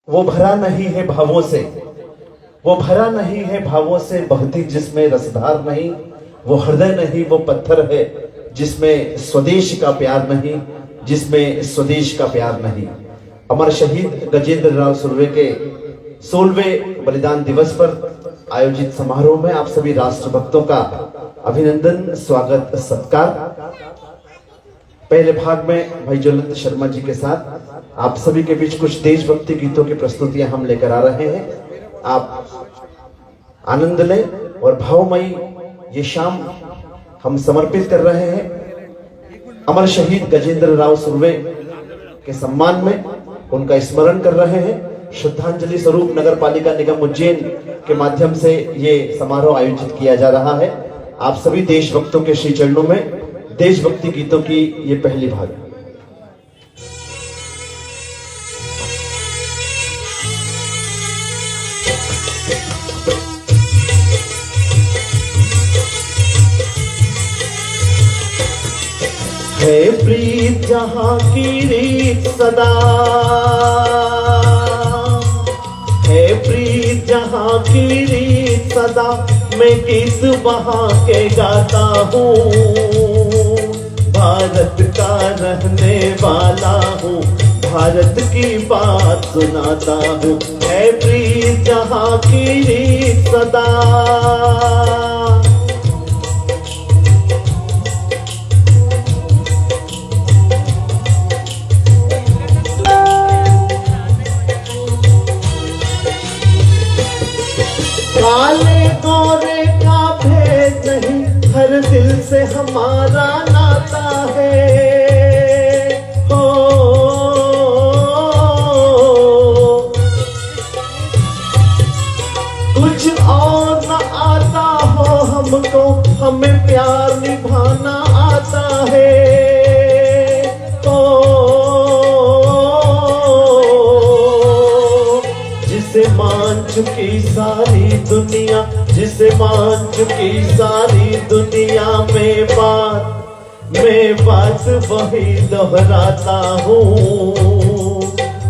वो भरा नहीं है भावों से, वो भरा नहीं है भावों से, बहती जिसमें रसधार नहीं। वो हृदय नहीं, वो पत्थर है जिसमें स्वदेश का प्यार नहीं, जिसमें स्वदेश का प्यार नहीं। अमर शहीद गजेंद्र राव सुर्वे के 16वें बलिदान दिवस पर आयोजित समारोह में आप सभी राष्ट्रभक्तों का अभिनंदन, स्वागत, सत्कार। पहले भाग में भाई ज्वलंत शर्मा जी के साथ आप सभी के बीच कुछ देशभक्ति गीतों की प्रस्तुतियां हम लेकर आ रहे हैं। आप आनंद लें और भावमयी ये शाम हम समर्पित कर रहे हैं अमर शहीद गजेंद्र राव सुर्वे के सम्मान में, उनका स्मरण कर रहे हैं। श्रद्धांजलि स्वरूप नगर पालिका निगम उज्जैन के माध्यम से ये समारोह आयोजित किया जा रहा है। आप सभी देशभक्तों के श्री चरणों में देशभक्ति गीतों की ये पहली भाग है। प्रीत जहां की रीत सदा है, प्रीत जहां की रीत सदा, मैं गीत वहां के गाता हूँ। भारत का रहने वाला हूँ, भारत की बात सुनाता हूँ। है प्रीत जहां की रीत सदा, काले गोरे का भेद नहीं, हर दिल से हमारा नाता है। हो कुछ और न आता हो हमको, हमें प्यार निभाना आता है। जिसे मान चुकी सारी दुनिया, जिसे मान चुकी सारी दुनिया, मैं बात वही दोहराता हूँ।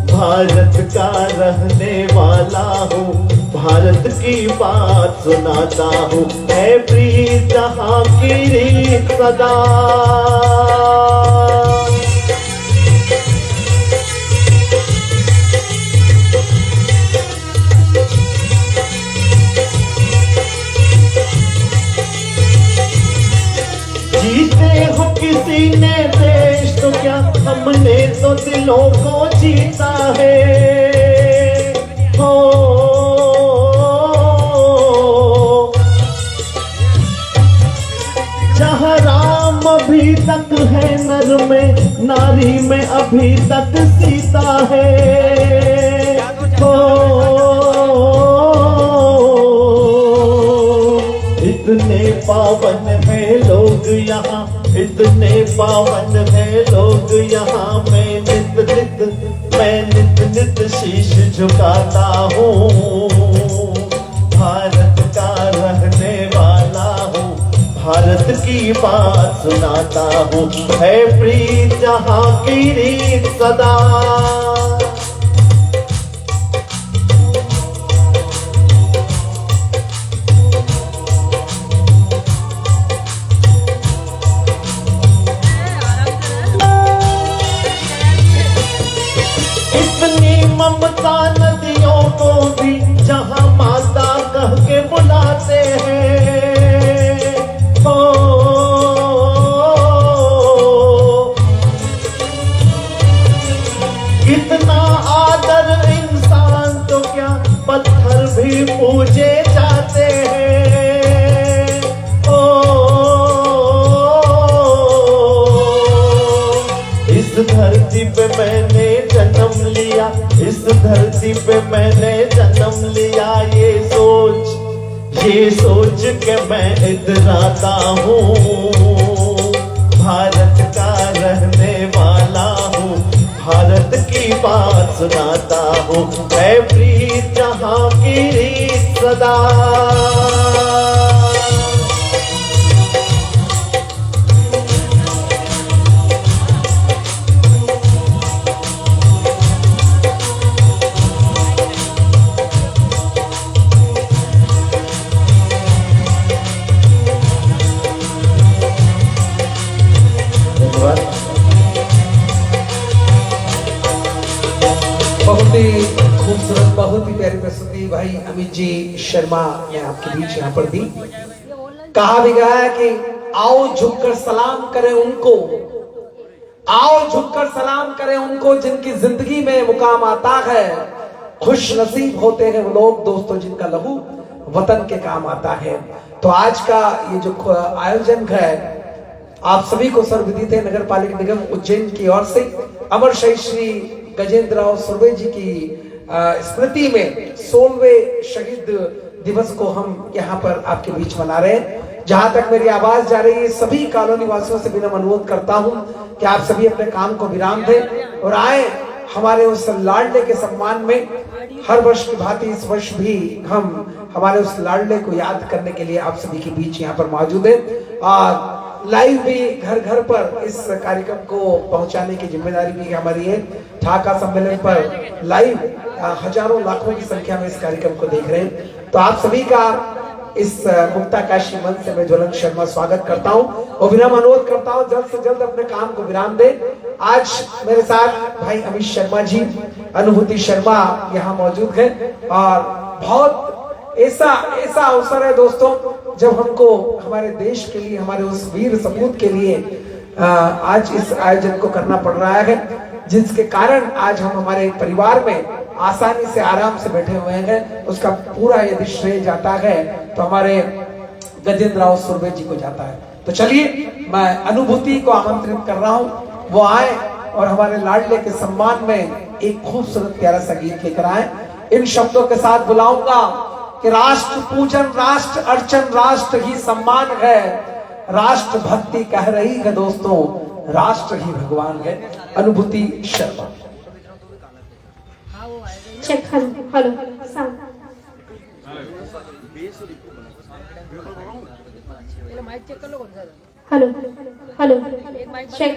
भारत का रहने वाला हूँ, भारत की बात सुनाता हूँ। है प्रीत जहां की रीत सदा, जीते हो किसी ने देश तो क्या, हमने तो दिलों को जीता है। हो जहाँ राम अभी तक है नर में, नारी में अभी तक सीता है। हो इतने पावन है लोग यहाँ, इतने पावन है लोग यहाँ, मैं नित नित शीश झुकाता हूँ। भारत का रहने वाला हूँ, भारत की बात सुनाता हूँ। है प्रीत जहां की रीत सदा, ममता नदियों को भी जहां माता कह के बुलाते हैं। हो इतना आदर इंसान तो क्या, पत्थर भी पूजे जाते हैं। ओ इस धरती पे मैंने जन्म लिया, इस धरती पे मैंने जन्म लिया, ये सोच के मैं इतराता हूँ। भारत का रहने वाला हूँ, भारत की बात सुनाता हूँ। है प्रीत जहां की रीत सदा, ही खूबसूरत, बहुत ही प्यारी प्रस्तुति भाई अमित जी शर्मा ने आपके बीच यहाँ पर दी। कहा भी गया है कि आओ झुककर सलाम करें उनको, आओ झुककर सलाम करें उनको जिनकी जिंदगी में मुकाम आता है। खुश नसीब होते हैं वो लोग दोस्तों जिनका लहू वतन के काम आता है। तो आज का ये जो आयोजन है आप सभी को सर्वविदित है, नगर पालिका निगम उज्जैन की ओर से अमर शहीद श्री गजेंद्र राव सुर्वे जी की स्मृति में 16वें शहीद दिवस को हम यहाँ पर आपके बीच मना रहे हैं। जहां तक मेरी आवाज जा रही है सभी कॉलोनी वासियों से विनम्र अनुरोध करता हूं कि आप सभी अपने काम को विराम दें और आए हमारे उस लाडले के सम्मान में। हर वर्ष की भांति इस वर्ष भी हम हमारे उस लाडले को याद करने के लिए आप सभी के बीच यहाँ पर मौजूद है और लाइव भी घर घर पर इस कार्यक्रम को पहुंचाने की जिम्मेदारी भी हमारी है। ढाका सम्मेलन पर लाइव हजारों लाखों की संख्या में इस कार्यक्रम को देख रहे हैं। तो आप सभी का इस मुक्ताकाशी मंच से मैं ज्वलन शर्मा स्वागत करता हूं और विनम्र अनुरोध करता हूं जल्द से जल्द अपने काम को विराम दे। आज मेरे साथ भाई अमित शर्मा जी, अनुभूति शर्मा यहाँ मौजूद है और बहुत ऐसा अवसर है दोस्तों जब हमको हमारे देश के लिए, हमारे उस वीर सपूत के लिए आज इस आयोजन को करना पड़ रहा है, जिसके कारण आज हम हमारे परिवार में आसानी से आराम से बैठे हुए हैं। उसका पूरा यदि श्रेय जाता है तो हमारे गजेंद्र राव सुर्वे जी को जाता है। तो चलिए मैं अनुभूति को आमंत्रित कर रहा हूं, वो आए और हमारे लाडले के सम्मान में एक खूबसूरत प्यारा सा गीत लेकर आए। इन शब्दों के साथ बुलाऊंगा कि राष्ट्र पूजन, राष्ट्र अर्चन, राष्ट्र ही सम्मान है, राष्ट्र भक्ति कह रही है दोस्तों, राष्ट्र ही भगवान है। Anubhuti Sharma. Check hello sound hello hello check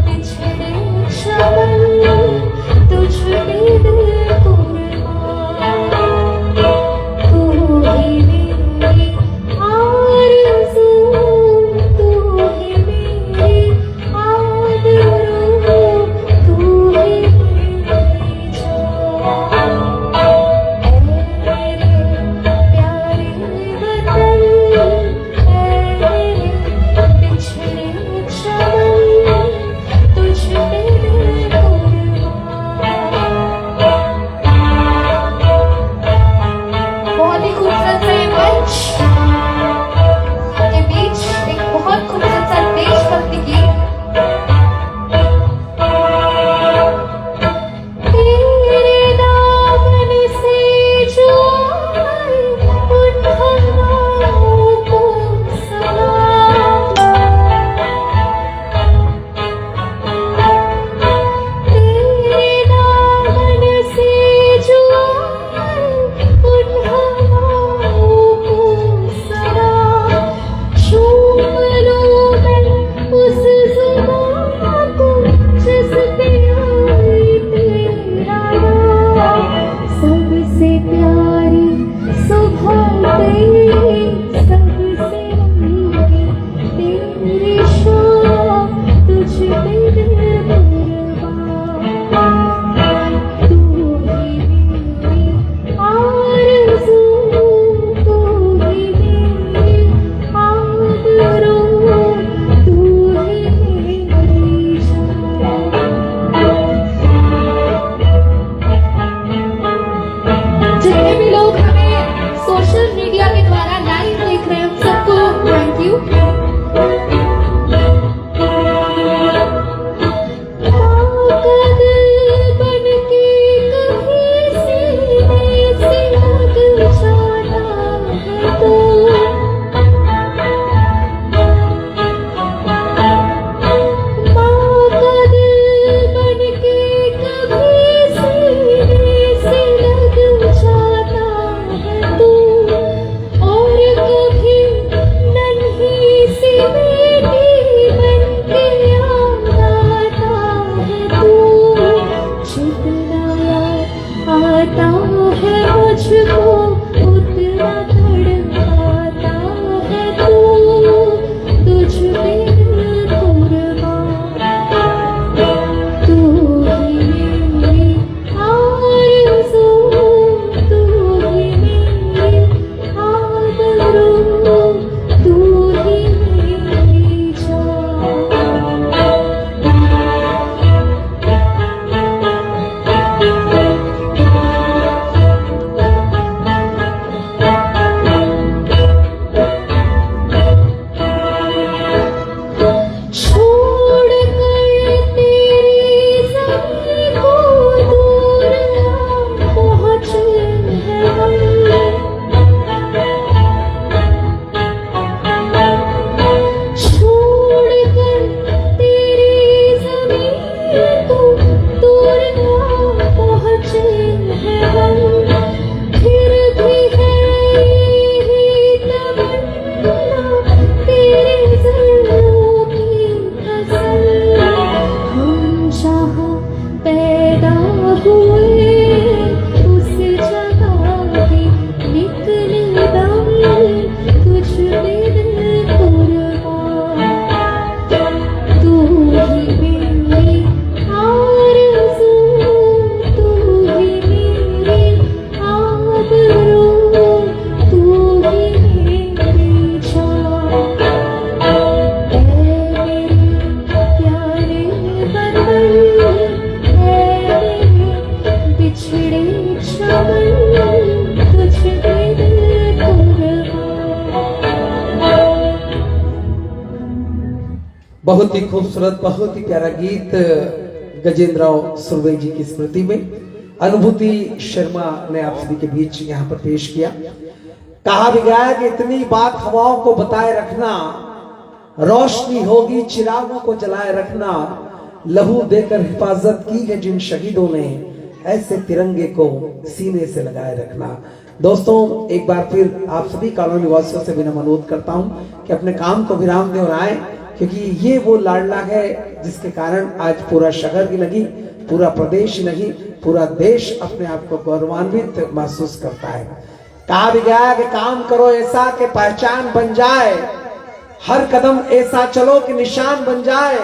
पिछड़े शबल बहुत ही खूबसूरत, बहुत ही प्यारा गीत गजेंद्रराव सुरवे जी की स्मृति में अनुभूति शर्मा ने आप सभी के बीच यहाँ पर पेश किया। कहा भी गया कि इतनी बात हवाओं को बताए रखना, रोशनी होगी चिरागों को जलाए रखना, लहू देकर हिफाजत की है जिन शहीदों ने, ऐसे तिरंगे को सीने से लगाए रखना। दोस्तों, एक बार फिर आप सभी कॉलोनी वासियों से विनम्र अनुरोध करता हूं कि अपने काम को विराम दें और आए, क्योंकि ये वो लाडला है जिसके कारण आज पूरा शहर ही नहीं, पूरा प्रदेश ही नहीं, पूरा देश अपने आप को गौरवान्वित महसूस करता है। कहा भी गया कि काम करो ऐसा कि पहचान बन जाए, हर कदम ऐसा चलो कि निशान बन जाए।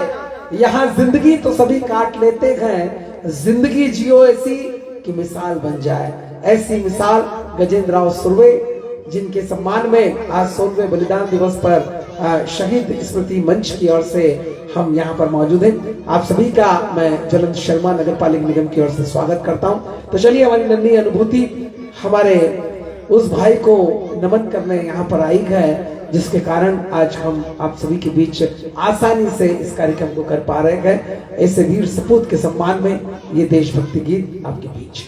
यहाँ जिंदगी तो सभी काट लेते हैं, जिंदगी जियो ऐसी कि मिसाल बन जाए। ऐसी मिसाल गजेंद्रराव सुरवे, जिनके सम्मान में आज 16वें बलिदान दिवस पर शहीद स्मृति मंच की ओर से हम यहाँ पर मौजूद हैं। आप सभी का मैं ज्वलंत शर्मा नगर पालिका निगम की ओर से स्वागत करता हूँ। तो चलिए, हमारी नन्ही अनुभूति हमारे उस भाई को नमन करने यहाँ पर आई है, जिसके कारण आज हम आप सभी के बीच आसानी से इस कार्यक्रम को कर पा रहे हैं। ऐसे वीर सपूत के सम्मान में ये देशभक्ति गीत आपके बीच।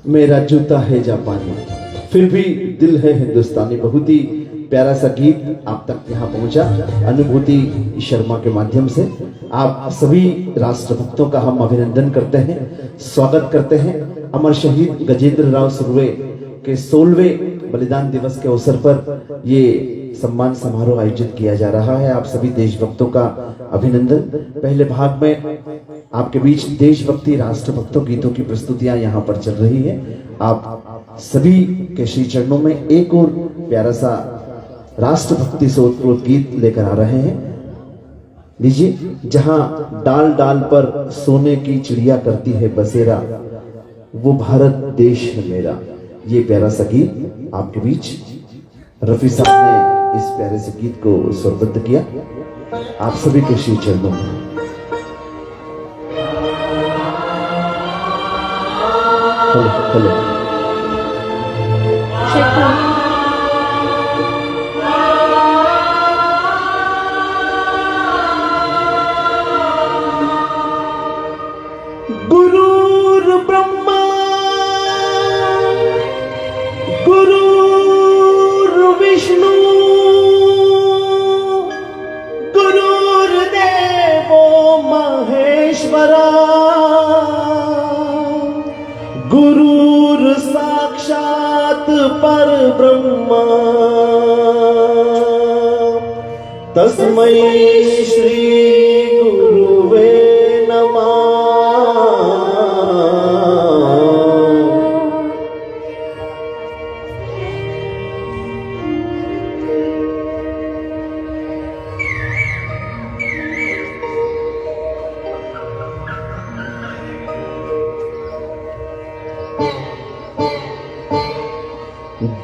मेरा जूता है जापानी फिर भी दिल है हिंदुस्तानी। बहुत ही प्यारा सा गीत आप तक यहाँ पहुंचा अनुभूति शर्मा के माध्यम से। आप सभी राष्ट्रभक्तों का हम अभिनंदन करते हैं, स्वागत करते हैं। अमर शहीद गजेंद्र राव सुर्वे के 16वें बलिदान दिवस के अवसर पर ये सम्मान समारोह आयोजित किया जा रहा है। आप सभी देशभक्तों का अभिनंदन। पहले भाग में आपके बीच देशभक्ति राष्ट्रभक्तों गीतों की प्रस्तुतियां यहाँ पर चल रही है। आप सभी के श्री चरणों में एक और प्यारा सा राष्ट्रभक्ति से ओतप्रोत गीत लेकर आ रहे हैं। लीजिए, जहां डाल डाल पर सोने की चिड़िया करती है बसेरा, वो भारत देश है मेरा। ये प्यारा सा गीत आपके बीच रफी साहब ने इस प्यारे से गीत को स्वरबद्ध किया। आप सभी के श्री चरणों में हेलो। Check one. गुरुर् ब्रह्मा गुरुर् विष्णु गुरुर्देवो महेश्वरा गुरुर् साक्षात् परब्रह्मा तस्मै श्री गुरुवे नमः।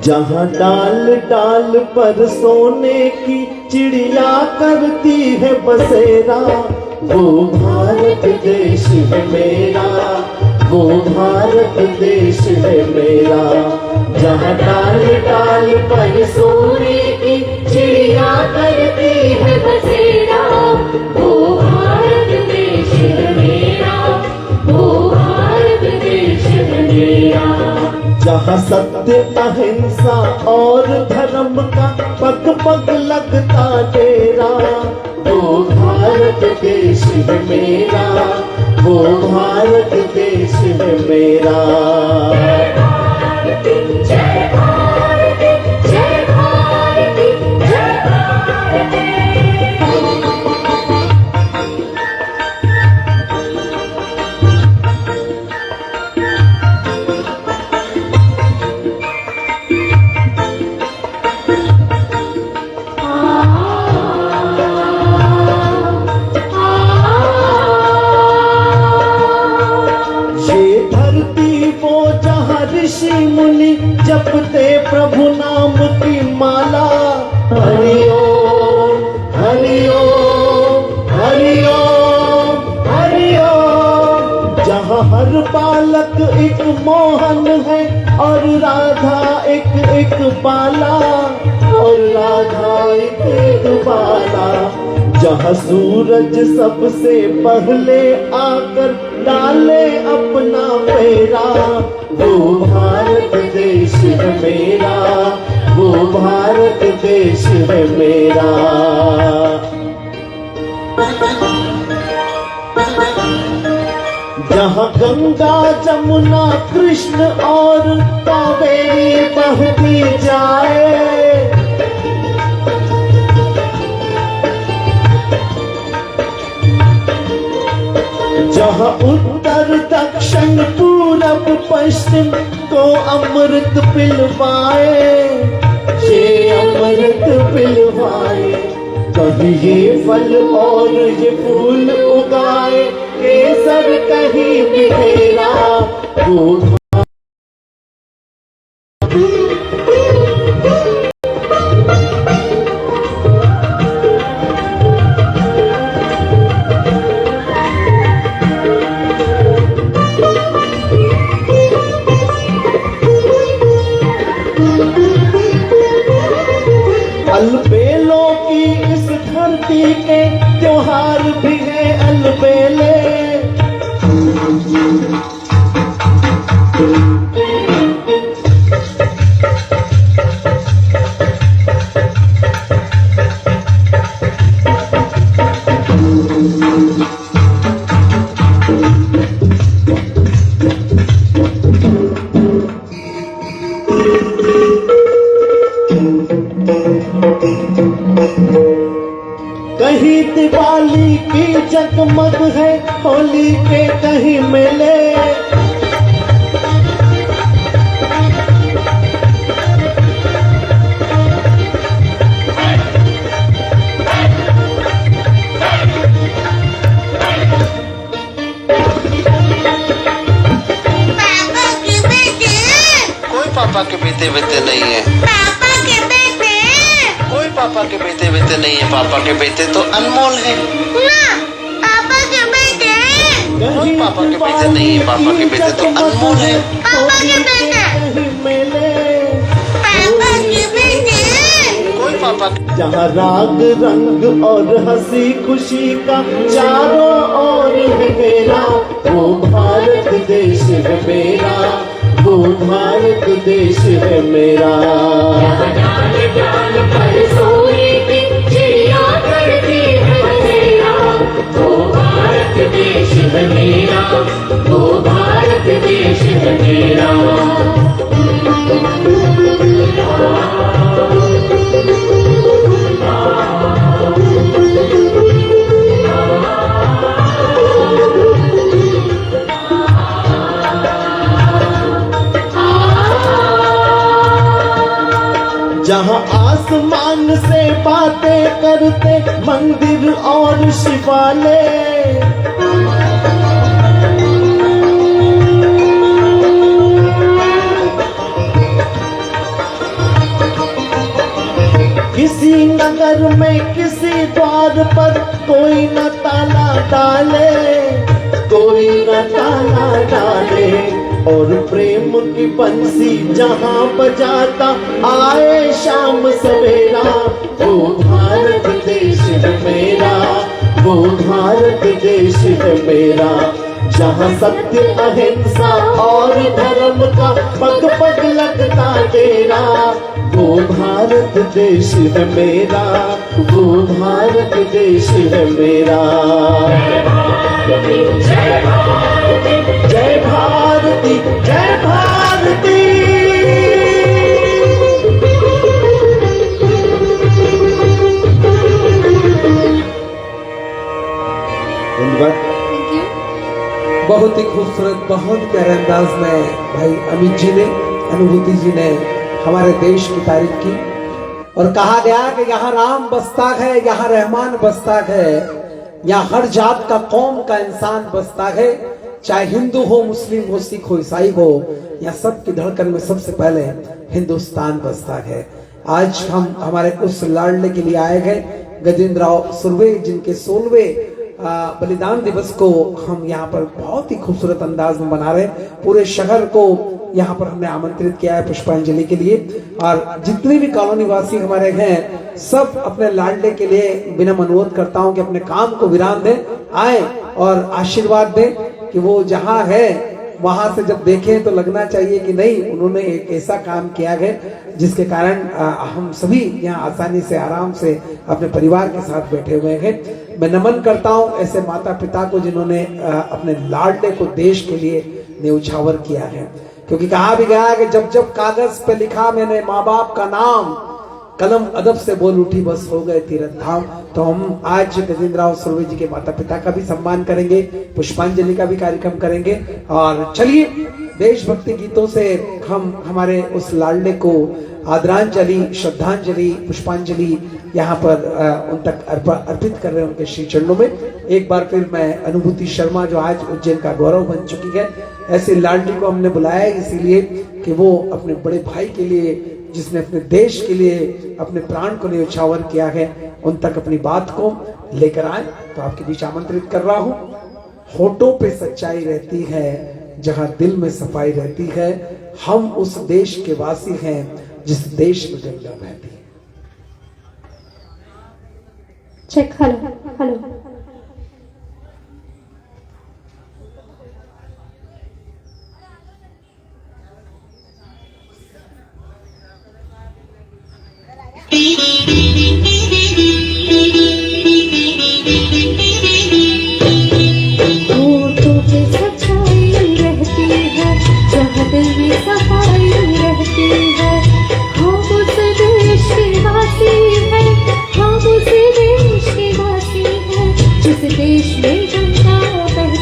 जहाँ डाल डाल पर सोने की चिड़िया करती है बसेरा, वो भारत देश है मेरा, वो भारत देश है मेरा। जहाँ डाल डाल पर सोने की चिड़िया करती है बसेरा, वो भारत देश है मेरा, वो भारत देश है मेरा। जहाँ सत्य अहिंसा और धर्म का पग पग लगता डेरा, वो भारत देश है मेरा, वो भारत देश है मेरा। ऋषि मुनि जपते प्रभु नाम की माला, हरि ओम हरि ओम हरि ओम हरि ओम। जहाँ हर बालक एक मोहन है और राधा एक बाला, और राधा एक बाला। जहाँ सूरज सबसे पहले आकर डाले अपना फेरा, वो भारत देश है मेरा, वो भारत देश है मेरा। जहाँ गंगा जमुना कृष्ण और कावेरी बहती जाए, जहाँ उत्तर दक्षिण पूरब पश्चिम को अमृत पिलवाए, ये अमृत पिलवाए। कभी ये फल और ये फूल उगाए, केसर कहीं बिखेरा, वो अलबेलों की इस धरती के त्योहार भी है अलबेले। होली के कहीं मेले। पापा के बेटे बेटे नहीं है। पापा के बेटे कोई पापा के बेटे बेटे नहीं है। पापा के बेटे तो अनमोल है। ना पापा के बेटे कोई पापा के बेटे नहीं है। पापा के बेटे तो अनमोल है। पापा के बेटे पापा के बेटे कोई पापा जहाँ राग रंग और हंसी खुशी का चारों ओर है मेरा, वो भारत देश है मेरा, वो भारत देश है मेरा। वो भारत देश है मेरा, वो भारत देश है मेरा। जहाँ आसमान से बातें करते मंदिर और शिवालय, किसी नगर में किसी द्वार पर कोई न ताला डाले, कोई न ताला डाले, और प्रेम की बंसी जहाँ बजाता आए शाम सवेरा, वो भारत देश है मेरा, वो भारत देश है मेरा। जहाँ सत्य अहिंसा और धर्म का पग पग लगता तेरा, वो भारत देश है मेरा, वो भारत देश है मेरा। जय भारती जय भारती। बहुत ही खूबसूरत, बहुत प्यारे अंदाज में भाई अमित जी ने, अनुभूति जी ने हमारे देश की तारीफ की। और कहा गया कि यहाँ राम बसता है, यहाँ रहमान बसता है, यहाँ हर जात का कौम का इंसान बसता है, चाहे हिंदू हो, मुस्लिम हो, सिख हो, ईसाई हो, यहाँ सबकी धड़कन में सबसे पहले हिंदुस्तान बसता है। आज हम हमारे उस लाडले के लिए आए गए गजेंद्र राव सुर्वे, जिनके 16वें बलिदान दिवस को हम यहाँ पर बहुत ही खूबसूरत अंदाज में मना रहे हैं। पूरे शहर को यहाँ पर हमने आमंत्रित किया है पुष्पांजलि के लिए, और जितने भी कॉलोनी वासी हमारे हैं सब अपने लाडले के लिए विनम्र अनुरोध करता हूँ कि अपने काम को विराम दें, आए और आशीर्वाद दें कि वो जहाँ है वहां से जब देखें तो लगना चाहिए कि नहीं, उन्होंने एक ऐसा काम किया है जिसके कारण हम सभी यहाँ आसानी से आराम से अपने परिवार के साथ बैठे हुए हैं। मैं नमन करता हूँ ऐसे माता पिता को जिन्होंने अपने लाडले को देश के लिए न्यौछावर किया है, क्योंकि कहा भी गया कि जब जब कागज पे लिखा मैंने माँ बाप का नाम, कलम अदब से बोल उठी बस हो गए तीरथ धाम। तो हम आज गजेंद्र राव सुर्वे जी के माता पिता का भी सम्मान करेंगे, पुष्पांजलि का भी कार्यक्रम करेंगे। और चलिए देशभक्ति गीतों से हम हमारे उस लाडले को आदरांजलि, श्रद्धांजलि, पुष्पांजलि यहाँ पर उन तक अर्पित कर रहे हैं उनके श्री चरणों में। एक बार फिर मैं अनुभूति शर्मा, जो आज उज्जैन का गौरव बन चुकी है, ऐसे लाडली को हमने बुलाया इसीलिए कि वो अपने बड़े भाई के लिए, जिसने अपने देश के लिए अपने प्राण को न्यौछावर किया है, उन तक अपनी बात को लेकर आए। तो आपके बीच आमंत्रित कर रहा हूँ। होठों पे सच्चाई रहती है जहां दिल में सफाई रहती है, हम उस देश के वासी हैं जिस देश में गंगा बहती है। Check hello hello. होठों पे सच्चाई रहती है जहाँ दिल में सफाई रहती है, हम उस देश के वासी हैं, हम उस देश के वासी हैं जिस देश में गंगा बहती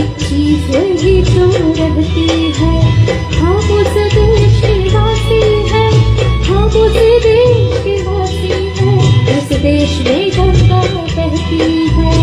एक चीज ही तो रहती है, हम उस देश के वासी हैं, हम उस देश के वासी हैं, इस देश में गंगा बहती है।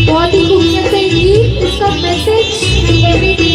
बहुत ही खूबसूरत है गीत, इसका मैसेज